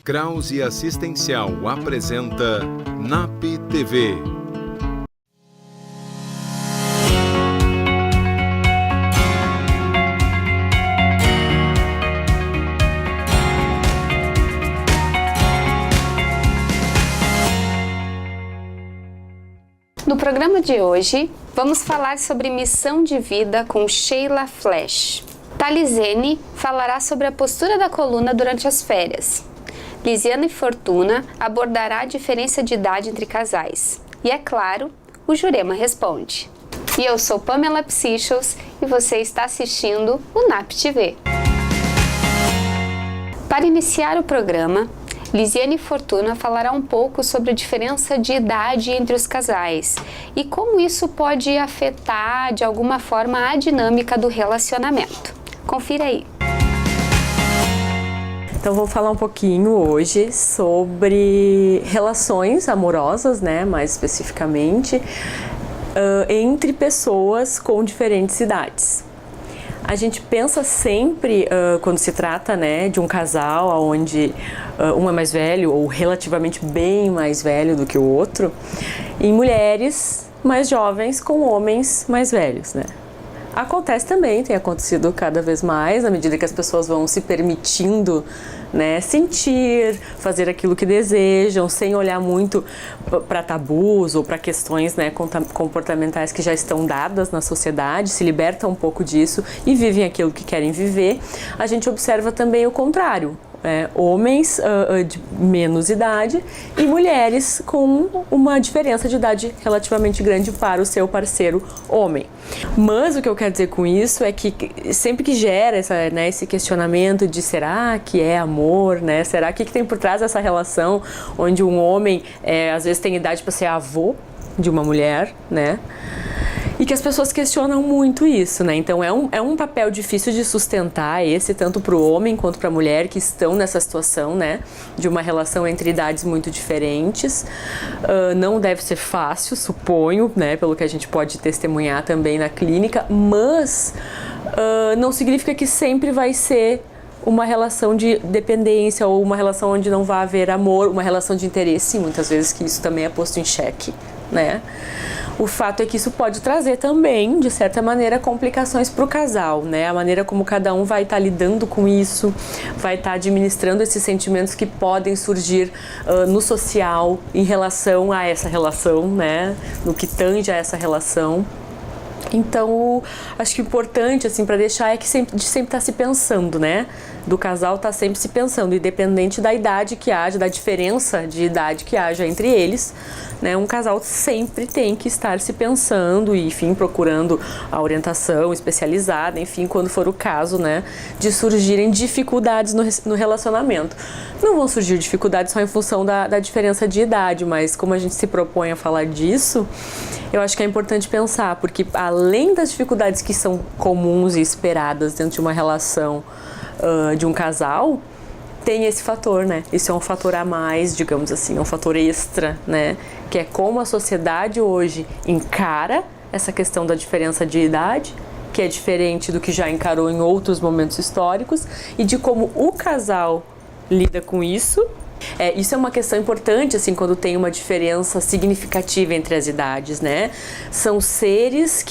Krause Assistencial apresenta NAP TV. No programa de hoje, vamos falar sobre missão de vida com Sheila Flash. Talizene falará sobre a postura da coluna durante as férias. Lisiane Fortuna abordará a diferença de idade entre casais. E é claro, o Jurema responde. E eu sou Pamela Psichos e você está assistindo o NAP TV. Para iniciar o programa, Lisiane Fortuna falará um pouco sobre a diferença de idade entre os casais e como isso pode afetar de alguma forma a dinâmica do relacionamento. Confira aí. Então vou falar um pouquinho hoje sobre relações amorosas, né, mais especificamente, entre pessoas com diferentes idades. A gente pensa sempre, quando se trata, né, de um casal onde um é mais velho ou relativamente bem mais velho do que o outro, em mulheres mais jovens com homens mais velhos, né? Acontece também, tem acontecido cada vez mais, à medida que as pessoas vão se permitindo, né, sentir, fazer aquilo que desejam, sem olhar muito para tabus ou para questões, né, comportamentais que já estão dadas na sociedade, se libertam um pouco disso e vivem aquilo que querem viver. A gente observa também o contrário. Homens de menos idade e mulheres com uma diferença de idade relativamente grande para o seu parceiro homem. Mas o que eu quero dizer com isso é que sempre que gera esse questionamento de será que é amor, né? Será que tem por trás dessa relação onde um homem às vezes tem idade para ser avô de uma mulher, né? E que as pessoas questionam muito isso, né? Então é um papel difícil de sustentar esse, tanto para o homem quanto para a mulher que estão nessa situação, né? De uma relação entre idades muito diferentes. Não deve ser fácil, suponho, né? Pelo que a gente pode testemunhar também na clínica, mas não significa que sempre vai ser uma relação de dependência ou uma relação onde não vai haver amor, uma relação de interesse, muitas vezes que isso também é posto em xeque, né? O fato é que isso pode trazer também, de certa maneira, complicações para o casal, né? A maneira como cada um vai estar lidando com isso, vai estar administrando esses sentimentos que podem surgir no social em relação a essa relação, né? No que tange a essa relação. Então, acho que o importante, assim, para deixar é que sempre tá se pensando, né? Do casal tá sempre se pensando, independente da idade que haja, da diferença de idade que haja entre eles, né? Um casal sempre tem que estar se pensando e, enfim, procurando a orientação especializada, enfim, quando for o caso, né? De surgirem dificuldades no relacionamento. Não vão surgir dificuldades só em função da diferença de idade, mas como a gente se propõe a falar disso, eu acho que é importante pensar, porque além das dificuldades que são comuns e esperadas dentro de uma relação de um casal, tem esse fator, né? Isso é um fator a mais, digamos assim, é um fator extra, né? Que é como a sociedade hoje encara essa questão da diferença de idade, que é diferente do que já encarou em outros momentos históricos, e de como o casal lida com isso. Isso é uma questão importante, assim, quando tem uma diferença significativa entre as idades, né? São seres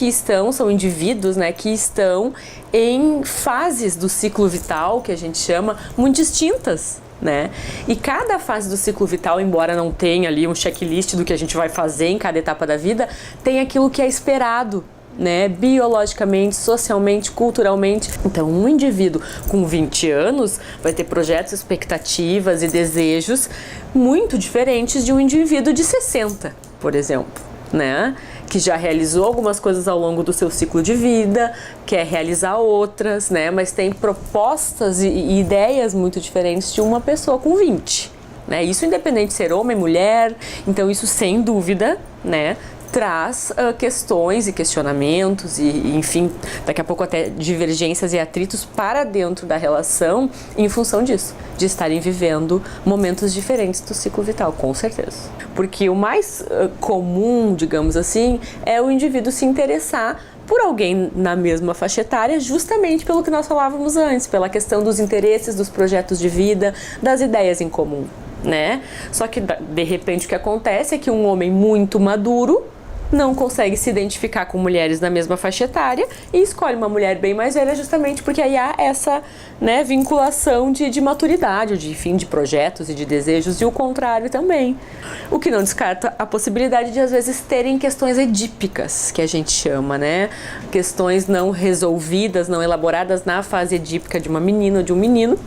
são indivíduos, né, que estão em fases do ciclo vital, que a gente chama, muito distintas, né? E cada fase do ciclo vital, embora não tenha ali um checklist do que a gente vai fazer em cada etapa da vida, tem aquilo que é esperado, né, biologicamente, socialmente, culturalmente. Então, um indivíduo com 20 anos vai ter projetos, expectativas e desejos muito diferentes de um indivíduo de 60, por exemplo, né, que já realizou algumas coisas ao longo do seu ciclo de vida, quer realizar outras, né, mas tem propostas e ideias muito diferentes de uma pessoa com 20. Né? Isso independente de ser homem, mulher, então isso sem dúvida, né, traz questões e questionamentos enfim, daqui a pouco até divergências e atritos para dentro da relação em função disso, de estarem vivendo momentos diferentes do ciclo vital, com certeza. Porque o mais comum, digamos assim, é o indivíduo se interessar por alguém na mesma faixa etária, justamente pelo que nós falávamos antes, pela questão dos interesses, dos projetos de vida, das ideias em comum, né? Só que, de repente, o que acontece é que um homem muito maduro não consegue se identificar com mulheres na mesma faixa etária e escolhe uma mulher bem mais velha justamente porque aí há essa, né, vinculação de maturidade, de fim de projetos e de desejos, e o contrário também. O que não descarta a possibilidade de às vezes terem questões edípicas, que a gente chama, né? Questões não resolvidas, não elaboradas na fase edípica de uma menina ou de um menino,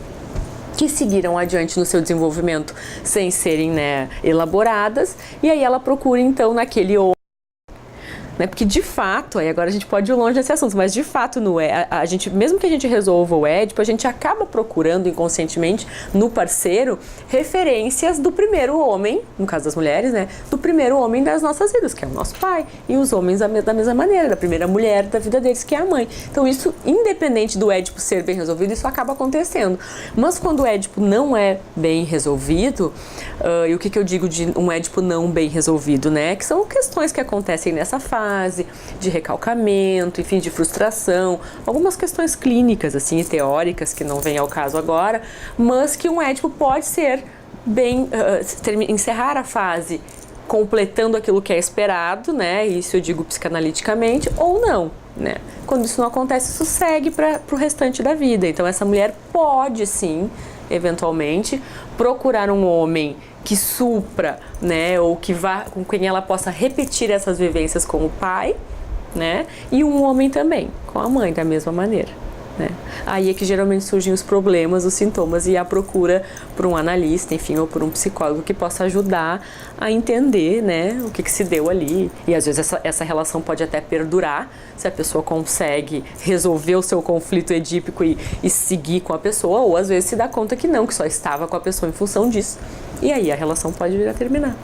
que seguiram adiante no seu desenvolvimento sem serem, né, elaboradas, e aí ela procura então naquele homem, né? Porque de fato, aí agora a gente pode ir longe desse assunto, mas de fato a gente, mesmo que a gente resolva o Édipo, a gente acaba procurando inconscientemente no parceiro referências do primeiro homem, no caso das mulheres, né? Do primeiro homem das nossas vidas, que é o nosso pai, e os homens da mesma maneira, da primeira mulher da vida deles, que é a mãe. Então isso, independente do Édipo ser bem resolvido, isso acaba acontecendo. Mas quando o Édipo não é bem resolvido, e o que eu digo de um Édipo não bem resolvido, né? Que são questões que acontecem nessa fase, de recalcamento, enfim, de frustração, algumas questões clínicas, assim, e teóricas, que não vem ao caso agora, mas que um Édipo pode ser bem, encerrar a fase completando aquilo que é esperado, né, isso eu digo psicanaliticamente, ou não, né. Quando isso não acontece, isso segue para o restante da vida. Então essa mulher pode sim, eventualmente, procurar um homem que supra, né, ou que vá, com quem ela possa repetir essas vivências com o pai, né, e um homem também, com a mãe, da mesma maneira, né. Aí é que geralmente surgem os problemas, os sintomas e a procura por um analista, enfim, ou por um psicólogo que possa ajudar a entender, né, o que se deu ali. E às vezes essa relação pode até perdurar, se a pessoa consegue resolver o seu conflito edípico e seguir com a pessoa, ou às vezes se dá conta que não, que só estava com a pessoa em função disso. E aí a relação pode vir a terminar.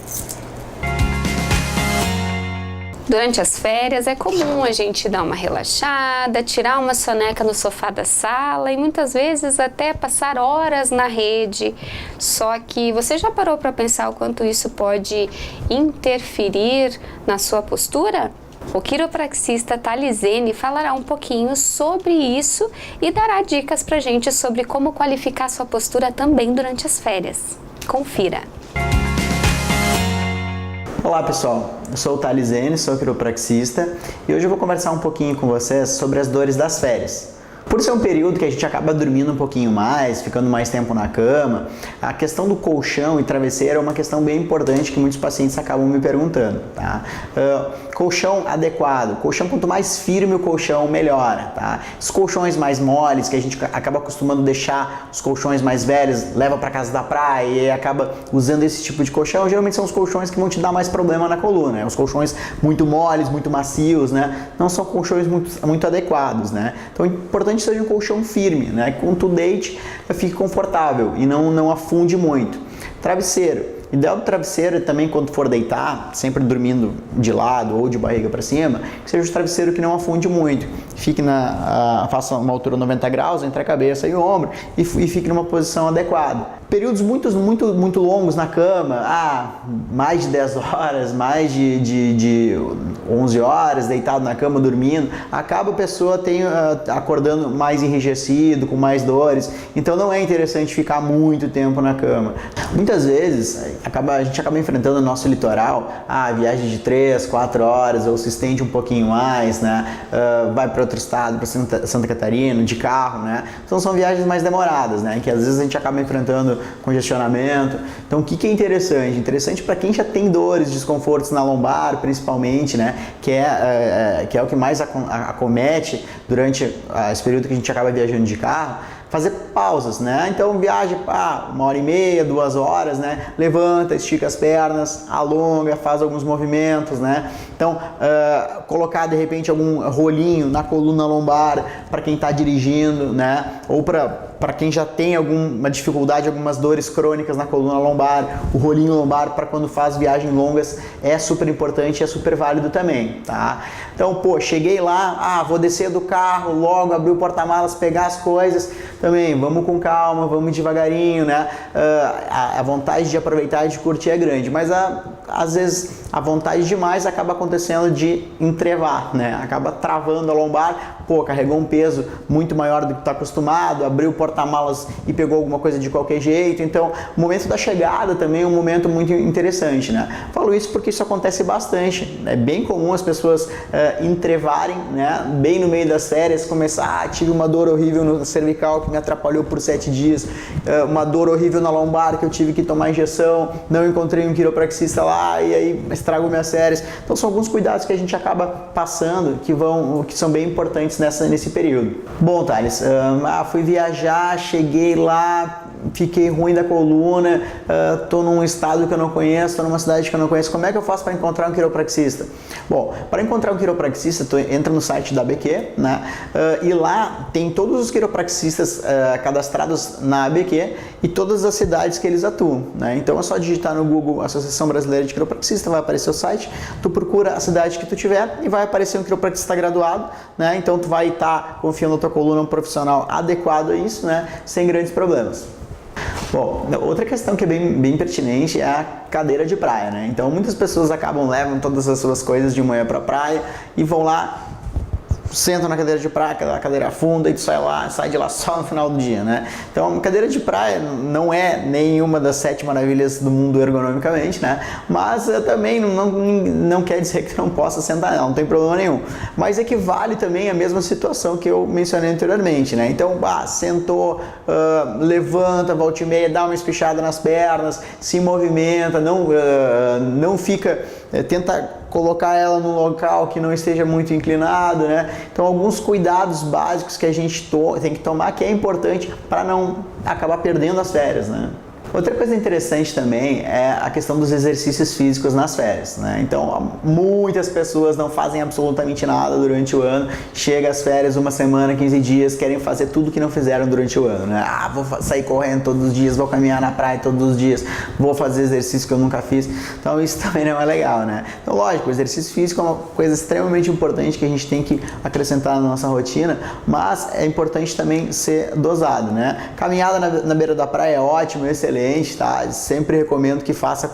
Durante as férias é comum a gente dar uma relaxada, tirar uma soneca no sofá da sala e muitas vezes até passar horas na rede. Só que você já parou para pensar o quanto isso pode interferir na sua postura? O quiropraxista Talizene falará um pouquinho sobre isso e dará dicas pra gente sobre como qualificar sua postura também durante as férias. Confira! Olá pessoal, eu sou o Talizene, sou quiropraxista e hoje eu vou conversar um pouquinho com vocês sobre as dores das férias. Por ser um período que a gente acaba dormindo um pouquinho mais, ficando mais tempo na cama, a questão do colchão e travesseiro é uma questão bem importante que muitos pacientes acabam me perguntando, tá? Colchão adequado, colchão quanto mais firme o colchão, melhora, tá? Os colchões mais moles, que a gente acaba acostumando deixar os colchões mais velhos, leva para casa da praia e acaba usando esse tipo de colchão, geralmente são os colchões que vão te dar mais problema na coluna, né? Os colchões muito moles, muito macios, né? Não são colchões muito adequados, né? Então é importante que seja um colchão firme, né? Que quando tu deite, fique confortável e não afunde muito. Travesseiro. O ideal do travesseiro também, quando for deitar, sempre dormindo de lado ou de barriga para cima, que seja um travesseiro que não afunde muito. Fique faça uma altura 90 graus entre a cabeça e o ombro e fique numa posição adequada. Períodos muito longos na cama, mais de 10 horas, mais de 11 horas deitado na cama dormindo, acaba a pessoa acordando mais enrijecido, com mais dores, então não é interessante ficar muito tempo na cama. Muitas vezes a gente acaba enfrentando no nosso litoral, viagem de 3, 4 horas ou se estende um pouquinho mais, né? Vai para outro estado, para Santa Catarina, de carro, né? Então são viagens mais demoradas, né? Que às vezes a gente acaba enfrentando congestionamento. Então o que é interessante? Interessante para quem já tem dores, desconfortos na lombar, principalmente, né? Que é o que mais acomete durante esse período que a gente acaba viajando de carro, fazer pausas, né? Então viaja 1h30, 2 horas, né? Levanta, estica as pernas, alonga, faz alguns movimentos, né? Então colocar de repente algum rolinho na coluna lombar para quem está dirigindo, né? Ou para para quem já tem alguma dificuldade, algumas dores crônicas na coluna lombar, o rolinho lombar para quando faz viagens longas é super importante e é super válido também, tá? Então, pô, cheguei lá, vou descer do carro, logo abrir o porta-malas, pegar as coisas, também vamos com calma, vamos devagarinho, né? A vontade de aproveitar e de curtir é grande, mas às vezes a vontade demais acaba acontecendo de entrevar, né? Acaba travando a lombar, pô, carregou um peso muito maior do que está acostumado, abriu o porta-malas e pegou alguma coisa de qualquer jeito. Então, o momento da chegada também é um momento muito interessante, né? Falo isso porque isso acontece bastante. É bem comum as pessoas entrevarem, né? Bem no meio das férias, começar, tive uma dor horrível no cervical que me atrapalhou por 7 dias, uma dor horrível na lombar que eu tive que tomar injeção, não encontrei um quiropraxista lá e aí estragou minhas férias. Então, são alguns cuidados que a gente acaba passando que são bem importantes nesse período. Bom, Thales, fui viajar, cheguei lá, fiquei ruim da coluna, tô num estado que eu não conheço, tô numa cidade que eu não conheço. Como é que eu faço para encontrar um quiropraxista? Bom, para encontrar um quiropraxista, tu entra no site da ABQ, né? E lá tem todos os quiropraxistas cadastrados na ABQ e todas as cidades que eles atuam, né? Então é só digitar no Google Associação Brasileira de Quiropraxista, vai aparecer o site, tu procura a cidade que tu tiver e vai aparecer um quiropraxista graduado, né? Então tu vai estar confiando na tua coluna um profissional adequado a isso, né? Sem grandes problemas. Bom, outra questão que é bem pertinente é a cadeira de praia, né? Então muitas pessoas levam todas as suas coisas de manhã para a praia e vão lá, sentam na cadeira de praia, a cadeira afunda e tu sai de lá só no final do dia, né? Então, cadeira de praia não é nenhuma das 7 maravilhas do mundo ergonomicamente, né? Mas também não quer dizer que tu não possa sentar nela, não tem problema nenhum. Mas equivale também à mesma situação que eu mencionei anteriormente, né? Então, sentou, levanta, volta e meia, dá uma espichada nas pernas, se movimenta, não fica, tenta colocar ela num local que não esteja muito inclinado, né? Então, alguns cuidados básicos que a gente tem que tomar, que é importante para não acabar perdendo as férias, né? Outra coisa interessante também é a questão dos exercícios físicos nas férias, né? Então, muitas pessoas não fazem absolutamente nada durante o ano, chega às férias, uma semana, 15 dias, querem fazer tudo que não fizeram durante o ano, né? Vou sair correndo todos os dias, vou caminhar na praia todos os dias, vou fazer exercício que eu nunca fiz. Então, isso também não é legal, né? Então, lógico, o exercício físico é uma coisa extremamente importante que a gente tem que acrescentar na nossa rotina, mas é importante também ser dosado, né? Caminhada na beira da praia é ótimo, excelente. Tá? Sempre recomendo que faça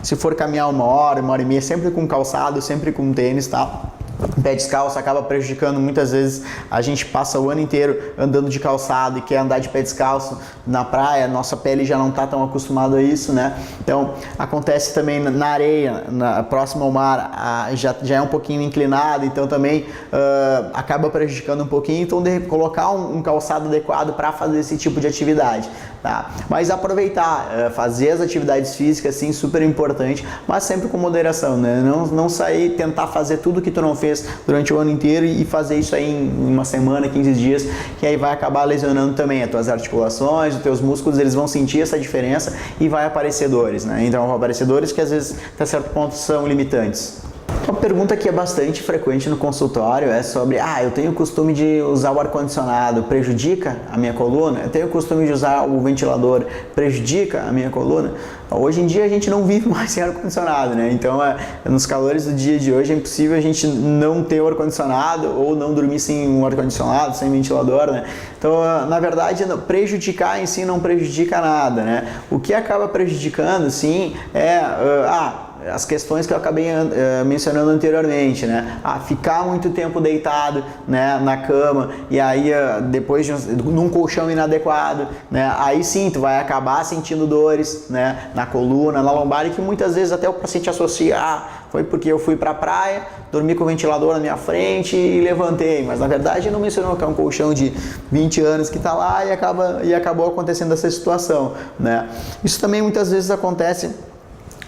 se for caminhar 1 hora, 1 hora e meia, sempre com calçado, sempre com tênis, tá? Pé descalço acaba prejudicando, muitas vezes a gente passa o ano inteiro andando de calçado e quer andar de pé descalço na praia, nossa pele já não está tão acostumada a isso, né? Então acontece também na areia, próximo ao mar, já é um pouquinho inclinado, então também acaba prejudicando um pouquinho, então colocar um calçado adequado para fazer esse tipo de atividade, tá? Mas aproveitar, fazer as atividades físicas, sim, super importante, mas sempre com moderação, né? Não sair, tentar fazer tudo que tu não fez durante o ano inteiro e fazer isso aí em uma semana, 15 dias, que aí vai acabar lesionando também as tuas articulações, os teus músculos, eles vão sentir essa diferença e vai aparecer dores, né? Então vão aparecer dores que às vezes até certo ponto são limitantes. Uma pergunta que é bastante frequente no consultório é sobre, eu tenho o costume de usar o ar-condicionado, prejudica a minha coluna? Eu tenho o costume de usar o ventilador, prejudica a minha coluna? Hoje em dia a gente não vive mais sem ar-condicionado, né? Então, nos calores do dia de hoje é impossível a gente não ter o ar-condicionado ou não dormir sem um ar-condicionado, sem ventilador, né? Então, na verdade, prejudicar em si não prejudica nada, né? O que acaba prejudicando, sim, é as questões que eu acabei mencionando anteriormente, né? Ficar muito tempo deitado, né, na cama e aí depois num colchão inadequado, né? Aí sim, tu vai acabar sentindo dores, né, na coluna, na lombar, e que muitas vezes até o paciente associa, foi porque eu fui para a praia, dormi com o ventilador na minha frente e levantei, mas na verdade não mencionou que é um colchão de 20 anos que está lá e acabou acontecendo essa situação, né? Isso também muitas vezes acontece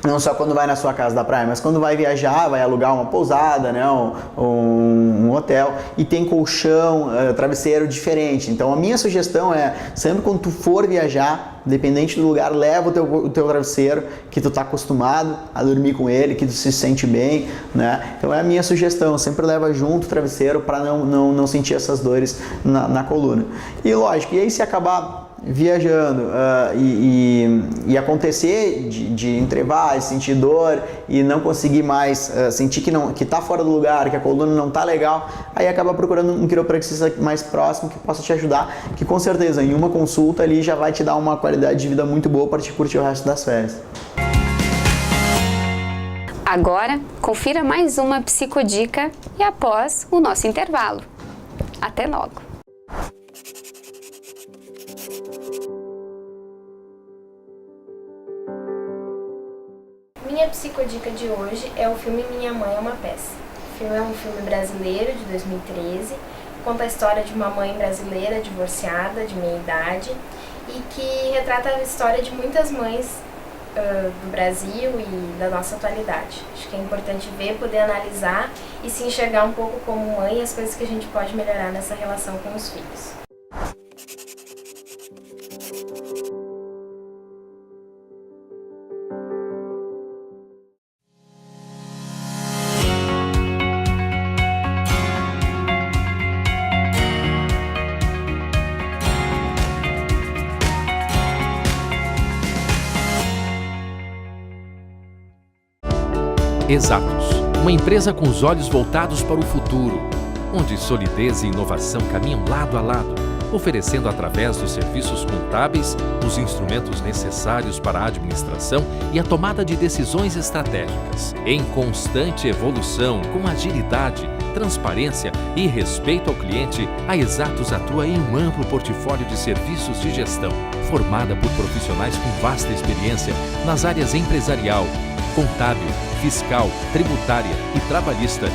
não só quando vai na sua casa da praia, mas quando vai viajar, vai alugar uma pousada, né, um hotel e tem colchão, travesseiro diferente. Então a minha sugestão é, sempre quando tu for viajar, dependente do lugar, leva o teu travesseiro que tu está acostumado a dormir com ele, que tu se sente bem, né? Então é a minha sugestão, sempre leva junto o travesseiro para não sentir essas dores na coluna. E lógico, e aí se acabar viajando e acontecer de entrevar, sentir dor e não conseguir mais, sentir que tá fora do lugar, que a coluna não tá legal, aí acaba procurando um quiropraxista mais próximo que possa te ajudar, que com certeza em uma consulta ali já vai te dar uma qualidade de vida muito boa para te curtir o resto das férias. Agora, confira mais uma psicodica e após o nosso intervalo. Até logo! Minha psicodica de hoje é o filme Minha Mãe é uma Peça. O filme é um filme brasileiro de 2013, conta a história de uma mãe brasileira divorciada, de meia idade, e que retrata a história de muitas mães do Brasil e da nossa atualidade. Acho que é importante ver, poder analisar e se enxergar um pouco como mãe e as coisas que a gente pode melhorar nessa relação com os filhos. Exatos, uma empresa com os olhos voltados para o futuro, onde solidez e inovação caminham lado a lado, oferecendo através dos serviços contábeis os instrumentos necessários para a administração e a tomada de decisões estratégicas. Em constante evolução, com agilidade, transparência e respeito ao cliente, a Exatos atua em um amplo portfólio de serviços de gestão, formada por profissionais com vasta experiência nas áreas empresarial, contábil, fiscal, tributária e trabalhista.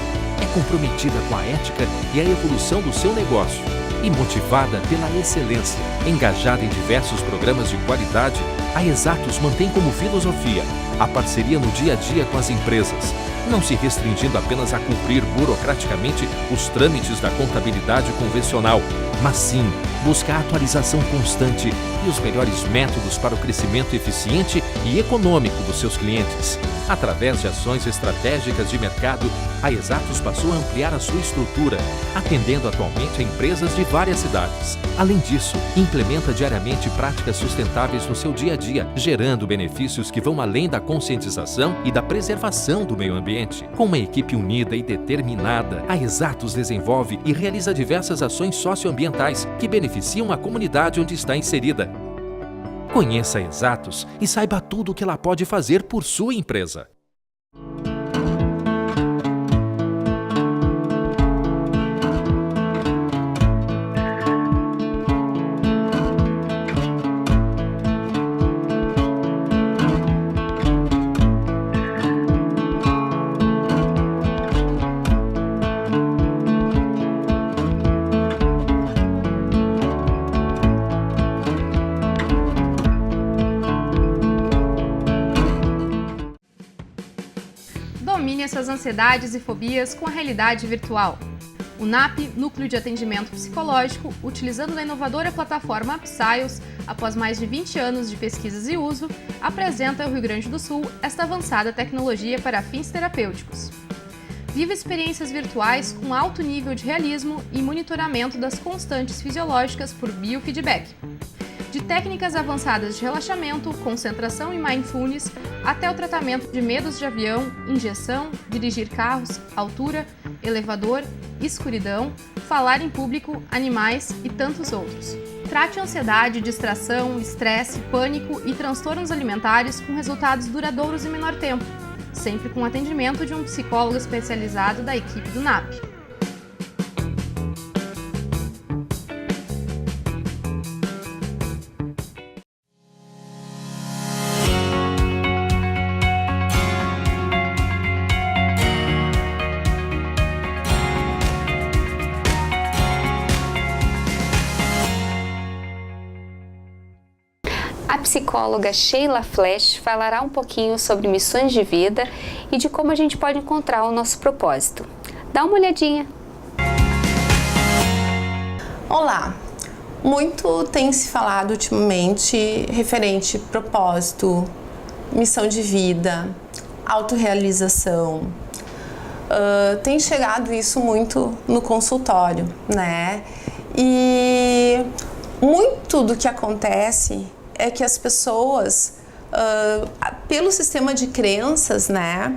É comprometida com a ética e a evolução do seu negócio e motivada pela excelência. Engajada em diversos programas de qualidade, a Exatos mantém como filosofia a parceria no dia a dia com as empresas, não se restringindo apenas a cumprir burocraticamente os trâmites da contabilidade convencional, mas sim busca a atualização constante e os melhores métodos para o crescimento eficiente e econômico dos seus clientes. Através de ações estratégicas de mercado, a Exatos passou a ampliar a sua estrutura, atendendo atualmente a empresas de várias cidades. Além disso, implementa diariamente práticas sustentáveis no seu dia a dia, gerando benefícios que vão além da conscientização e da preservação do meio ambiente. Com uma equipe unida e determinada, a Exatos desenvolve e realiza diversas ações socioambientais que beneficiam a comunidade onde está inserida. Conheça a Exatos e saiba tudo o que ela pode fazer por sua empresa. Domine suas ansiedades e fobias com a realidade virtual. O NAP, Núcleo de Atendimento Psicológico, utilizando a inovadora plataforma Psyos, após mais de 20 anos de pesquisas e uso, apresenta ao Rio Grande do Sul esta avançada tecnologia para fins terapêuticos. Viva experiências virtuais com alto nível de realismo e monitoramento das constantes fisiológicas por biofeedback. De técnicas avançadas de relaxamento, concentração e mindfulness, até o tratamento de medos de avião, injeção, dirigir carros, altura, elevador, escuridão, falar em público, animais e tantos outros. Trate ansiedade, distração, estresse, pânico e transtornos alimentares com resultados duradouros em menor tempo, sempre com atendimento de um psicólogo especializado da equipe do NAP. A psicóloga Sheila Flesch falará um pouquinho sobre missões de vida e de como a gente pode encontrar o nosso propósito. Dá uma olhadinha! Olá! Muito tem se falado ultimamente referente propósito, missão de vida, autorrealização. Tem chegado isso muito no consultório, né? E muito do que acontece é que as pessoas, pelo sistema de crenças, né,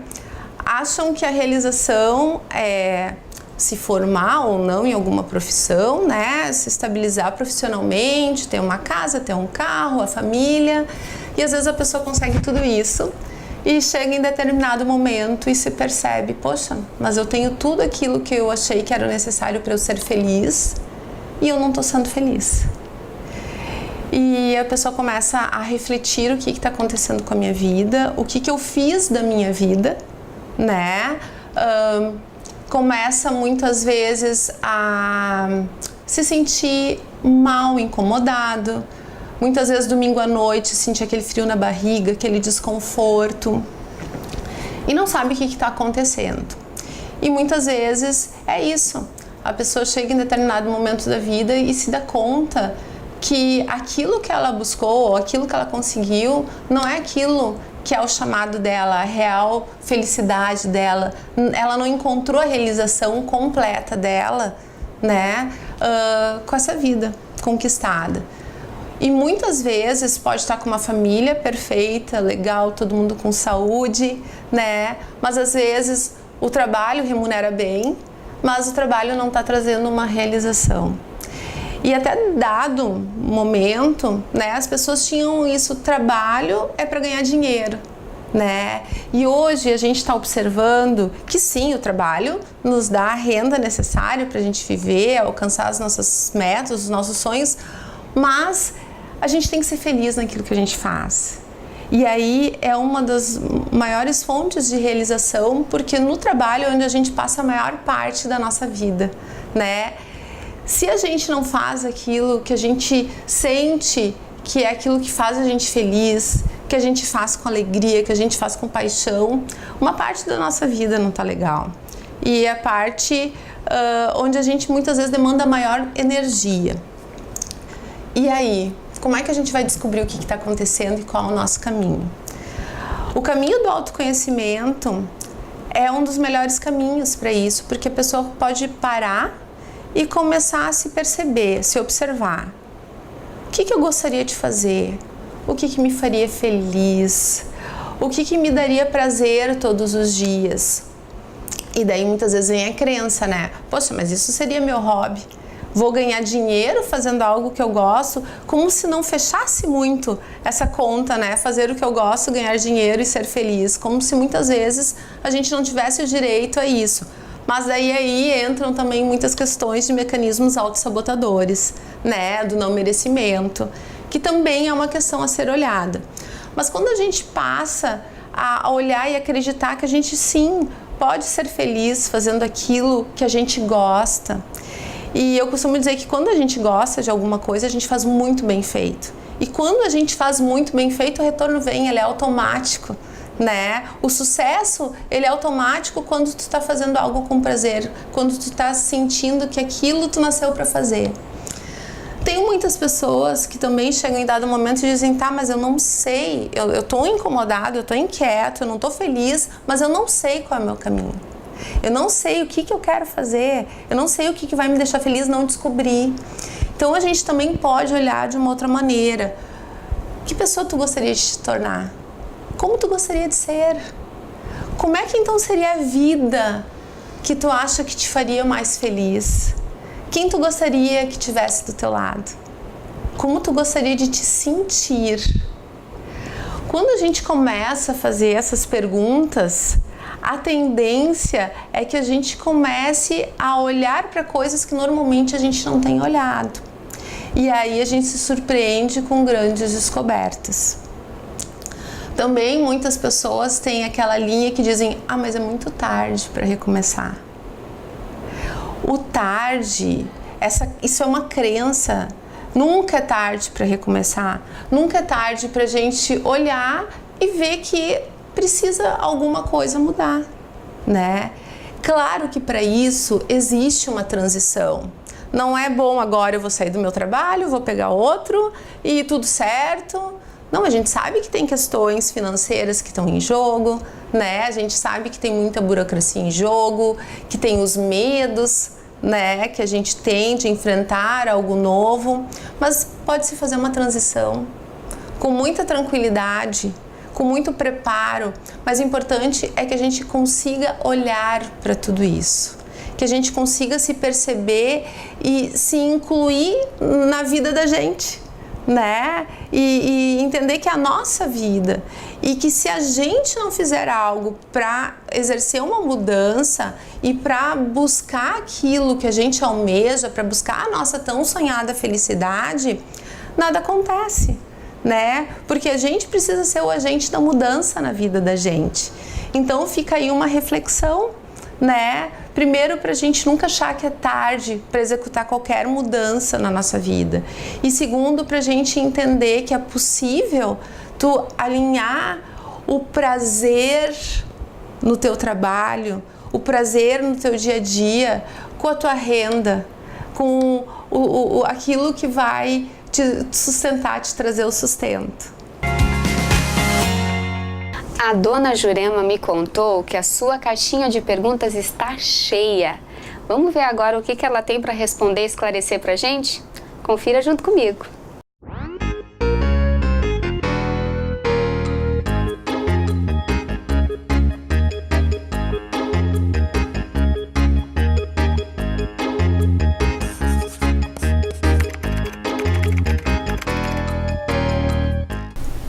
acham que a realização é se formar ou não em alguma profissão, né, se estabilizar profissionalmente, ter uma casa, ter um carro, a família, e às vezes a pessoa consegue tudo isso e chega em determinado momento e se percebe, poxa, mas eu tenho tudo aquilo que eu achei que era necessário para eu ser feliz e eu não estou sendo feliz. E a pessoa começa a refletir o que está acontecendo com a minha vida, o que eu fiz da minha vida, né? Começa muitas vezes a se sentir mal, incomodado. Muitas vezes domingo à noite sentir aquele frio na barriga, aquele desconforto. E não sabe o que está acontecendo. E muitas vezes é isso. A pessoa chega em determinado momento da vida e se dá conta que aquilo que ela buscou, ou aquilo que ela conseguiu, não é aquilo que é o chamado dela, a real felicidade dela. Ela não encontrou a realização completa dela, né, com essa vida conquistada. E muitas vezes pode estar com uma família perfeita, legal, todo mundo com saúde, né, mas às vezes o trabalho remunera bem, mas o trabalho não está trazendo uma realização. E até dado momento, né, as pessoas tinham isso, trabalho é para ganhar dinheiro, né? E hoje a gente está observando que sim, o trabalho nos dá a renda necessária para a gente viver, alcançar as nossas metas, os nossos sonhos, mas a gente tem que ser feliz naquilo que a gente faz. E aí é uma das maiores fontes de realização, porque no trabalho é onde a gente passa a maior parte da nossa vida, né? Se a gente não faz aquilo que a gente sente que é aquilo que faz a gente feliz, que a gente faz com alegria, que a gente faz com paixão, uma parte da nossa vida não tá legal. E é a parte onde a gente muitas vezes demanda maior energia. E aí, como é que a gente vai descobrir o que está acontecendo e qual é o nosso caminho? O caminho do autoconhecimento é um dos melhores caminhos para isso, porque a pessoa pode parar e começar a se perceber, se observar. O que eu gostaria de fazer? O que me faria feliz? O que me daria prazer todos os dias? E daí muitas vezes vem a crença, né? Poxa, mas isso seria meu hobby. Vou ganhar dinheiro fazendo algo que eu gosto, como se não fechasse muito essa conta, né? Fazer o que eu gosto, ganhar dinheiro e ser feliz. Como se muitas vezes a gente não tivesse o direito a isso. Mas daí aí entram também muitas questões de mecanismos autossabotadores, né, do não merecimento, que também é uma questão a ser olhada. Mas quando a gente passa a olhar e acreditar que a gente sim pode ser feliz fazendo aquilo que a gente gosta, e eu costumo dizer que quando a gente gosta de alguma coisa, a gente faz muito bem feito. E quando a gente faz muito bem feito, o retorno vem, ele é automático. Né? O sucesso, ele é automático quando tu está fazendo algo com prazer, quando tu está sentindo que aquilo tu nasceu para fazer. Tem muitas pessoas que também chegam em dado momento e dizem, tá, mas eu não sei, eu tô incomodado, eu tô inquieto, eu não tô feliz, mas eu não sei qual é o meu caminho. Eu não sei o que eu quero fazer, eu não sei o que vai me deixar feliz, não descobri. Então a gente também pode olhar de uma outra maneira. Que pessoa tu gostaria de te tornar? Como tu gostaria de ser? Como é que então seria a vida que tu acha que te faria mais feliz? Quem tu gostaria que tivesse do teu lado? Como tu gostaria de te sentir? Quando a gente começa a fazer essas perguntas, a tendência é que a gente comece a olhar para coisas que normalmente a gente não tem olhado. E aí a gente se surpreende com grandes descobertas. Também muitas pessoas têm aquela linha que dizem, ah, mas é muito tarde para recomeçar. O tarde, isso é uma crença. Nunca é tarde para recomeçar. Nunca é tarde para a gente olhar e ver que precisa alguma coisa mudar, né? Claro que para isso existe uma transição. Não é bom, agora eu vou sair do meu trabalho, vou pegar outro e tudo certo. Não, a gente sabe que tem questões financeiras que estão em jogo, né? A gente sabe que tem muita burocracia em jogo, que tem os medos, né, que a gente tem de enfrentar algo novo, mas pode-se fazer uma transição com muita tranquilidade, com muito preparo, mas o importante é que a gente consiga olhar para tudo isso, que a gente consiga se perceber e se incluir na vida da gente, né? E entender que é a nossa vida e que se a gente não fizer algo para exercer uma mudança e para buscar aquilo que a gente almeja, para buscar a nossa tão sonhada felicidade, nada acontece, né? Porque a gente precisa ser o agente da mudança na vida da gente. Então fica aí uma reflexão, né? Primeiro, para a gente nunca achar que é tarde para executar qualquer mudança na nossa vida. E segundo, para a gente entender que é possível tu alinhar o prazer no teu trabalho, o prazer no teu dia a dia, com a tua renda, com aquilo que vai te sustentar, te trazer o sustento. A dona Jurema me contou que a sua caixinha de perguntas está cheia. Vamos ver agora o que ela tem para responder e esclarecer para a gente? Confira junto comigo.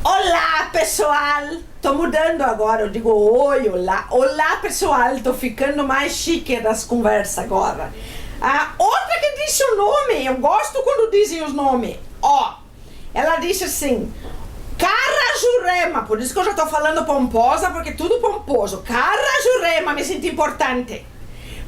Olá, pessoal! Tô mudando agora, eu digo oi, olá. Olá, pessoal, tô ficando mais chique das conversas agora. A outra que disse o nome, eu gosto quando dizem os nomes. Ó, ela disse assim, Cara Jurema, por isso que eu já tô falando pomposa, porque tudo pomposo. Cara Jurema, me sinto importante.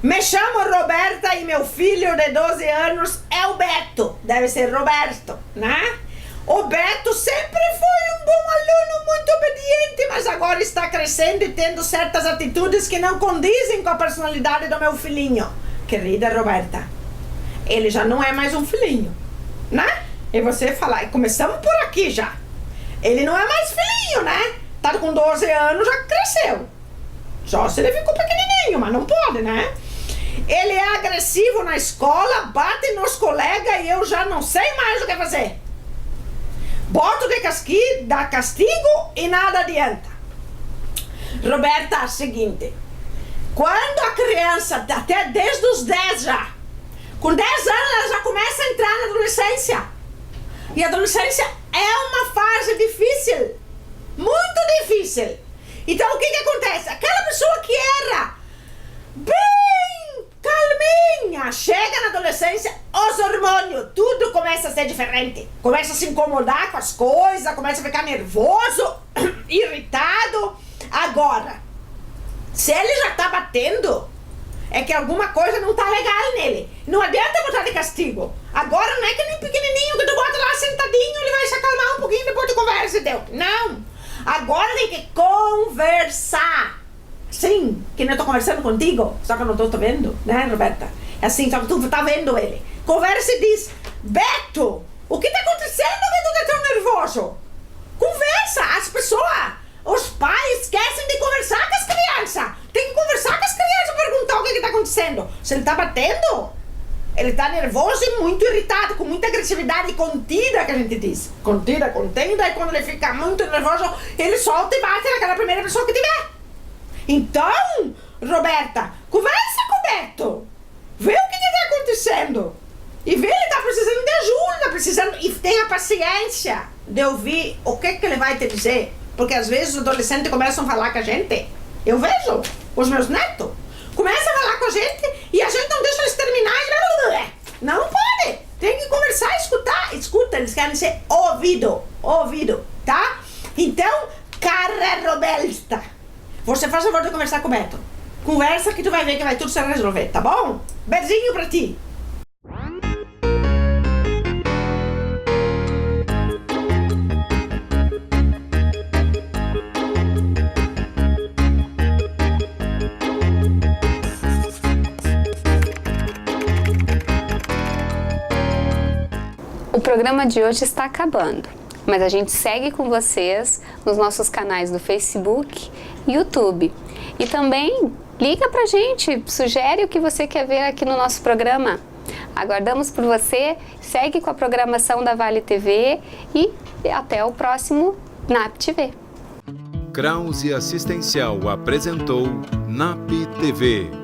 Me chamo Roberta e meu filho de 12 anos é o Beto. Deve ser Roberto, né? O Beto sempre foi um bom aluno, muito obediente, mas agora está crescendo e tendo certas atitudes que não condizem com a personalidade do meu filhinho. Querida Roberta, ele já não é mais um filhinho, né? E você fala, começamos por aqui já. Ele não é mais filhinho, né? Tá com 12 anos, já cresceu. Só se ele ficou pequenininho, mas não pode, né? Ele é agressivo na escola, bate nos colegas e eu já não sei mais o que fazer. Boto dá castigo e nada adianta. Roberta, é o seguinte. Quando a criança, até desde os 10 já, com 10 anos ela já começa a entrar na adolescência. E a adolescência é uma fase difícil. Muito difícil. Então o que acontece? Aquela pessoa que era bem calminha, chega na adolescência, os hormônios, tudo começa a ser diferente. Começa a se incomodar com as coisas, começa a ficar nervoso, irritado. Agora, se ele já tá batendo, é que alguma coisa não tá legal nele. Não adianta botar de castigo. Agora não é que nem pequenininho que tu bota lá sentadinho, ele vai se acalmar um pouquinho, depois tu conversa e deu. Não. Agora tem que conversar. Sim, que nem eu tô conversando contigo, só que eu não tô vendo, né, Roberta? É assim, só que tu tá vendo ele. Conversa e diz, Beto, o que tá acontecendo que tu tá tão nervoso? Conversa, as pessoas, os pais esquecem de conversar com as crianças. Tem que conversar com as crianças, perguntar o que tá acontecendo. Se ele tá batendo, ele tá nervoso e muito irritado, com muita agressividade contida, que a gente diz. Contida, contida, e quando ele fica muito nervoso, ele solta e bate naquela primeira pessoa que tiver. Então, Roberta, conversa com o Beto. Vê o que está acontecendo. E vê, ele está precisando de ajuda, tá precisando. E tenha paciência de ouvir o que ele vai te dizer. Porque às vezes os adolescentes começam a falar com a gente. Eu vejo os meus netos. Começam a falar com a gente e a gente não deixa eles terminar. Não pode. Tem que conversar e escutar. Escuta, eles querem ser ouvido, tá? Então, cara Roberta, você faz o favor de conversar com o Beto. Conversa que tu vai ver que vai tudo se resolver, tá bom? Beijinho pra ti. O programa de hoje está acabando, mas a gente segue com vocês nos nossos canais do Facebook e YouTube. E também liga pra gente, sugere o que você quer ver aqui no nosso programa. Aguardamos por você, segue com a programação da Vale TV e até o próximo NAP TV. Krause Assistencial apresentou NAP TV.